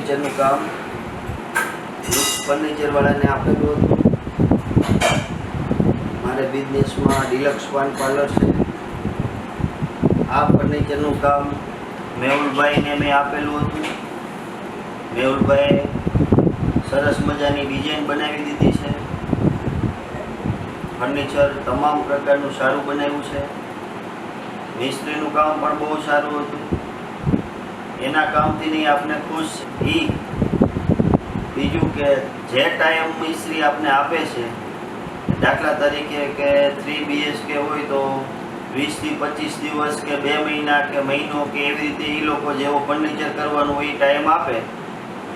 ફર્નિચરનું કામ ફર્નિચર વાળાને આપેલું હતું। મારે બિઝનેસમાં ડિલક્સ પાન પાર્લર છે। આ ફર્નિચરનું કામ મેહુલભાઈને મેં આપેલું હતું। મેહુલભાઈએ સરસ મજાની ડિઝાઇન બનાવી દીધી છે। ફર્નિચર તમામ પ્રકારનું સારું બનાવ્યું છે। મિસ્ત્રીનું કામ પણ બહુ સારું હતું। એના કામથી નહીં આપને ખુશ ઈ બીજું કે જે ટાઈમ મિસ્ત્રી આપને આપે છે, દાખલા તરીકે કે 3 BHK હોય તો 20 થી 25 દિવસ કે 2 મહિના કે મહિનો કે એવી રીતે એ લોકો જેવો ફર્નિચર કરવાનું હોય એ ટાઈમ આપે,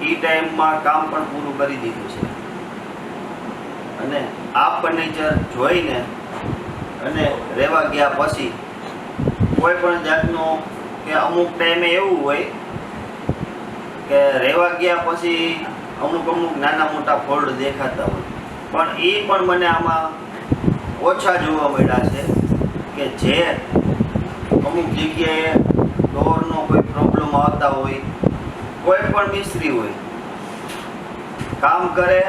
એ ટાઈમમાં કામ પણ પૂરું કરી દીધું છે। અને આ ફર્નિચર જોઈને અને રહેવા ગયા પછી કોઈ પણ જાતનો કે અમુક ટાઈમે એવું હોય કે રહેવા ગયા પછી અમુક નાના મોટા ફોલ્ડ દેખાતા હોય, પણ એ પણ મને આમાં ઓછા જોવા મળ્યા છે કે જે અમુક જગ્યાએ ડોરનો કોઈ પ્રોબ્લેમ આવતા હોય, કોઈ પણ મિસ્ત્રી હોય કામ કરે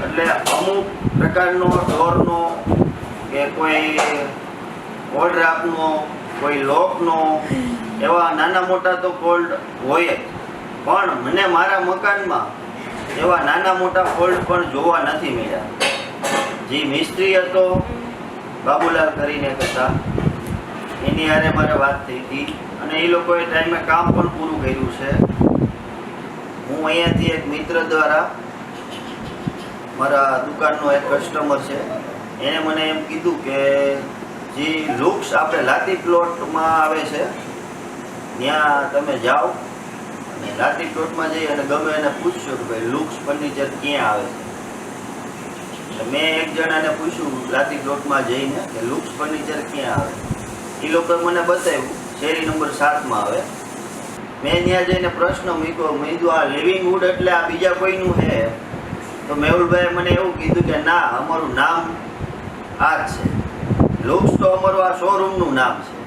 એટલે અમુક પ્રકારનો ડોરનો કે કોઈ ઓલડ્રાફનો કોઈ લોકનો એવા નાના મોટા તો ફોલ્ડ હોય જ, પણ મને મારા મકાનમાં એવા નાના મોટા ફોલ્ડ પણ જોવા નથી મળ્યા। જે મિસ્ત્રી હતો બાબુલાલ કરીને કહેતા, એની હારે મારે વાત થઈ હતી અને એ લોકોએ ટાઈમે કામ પણ પૂરું કર્યું છે। હું અહીંયાથી એક મિત્ર દ્વારા, મારા દુકાનનો એક કસ્ટમર છે, એને મને એમ કીધું કે જે લુક્સ આપણે લાતી પ્લોટમાં આવે છે ત્યાં તમે જાઓ અને લાતી પ્લોટમાં જઈ અને ગમે એને પૂછશો કે ભાઈ લુક્સ ફર્નિચર ક્યાં આવે છે। મેં એક જણાને પૂછ્યું લાતી પ્લોટમાં જઈને કે લુક્સ ફર્નિચર ક્યાં આવે, એ લોકોએ મને બતાવ્યું શેરી નંબર 7 આવે। મેં ત્યાં જઈને પ્રશ્ન મૂક્યો, મેં કીધું આ લિવિંગવુડ એટલે આ બીજા કોઈનું છે? તો મેહુલભાઈએ મને એવું કીધું કે ના, અમારું નામ આ જ છે, લુક્સ તો અમારું આ શોરૂમનું નામ છે।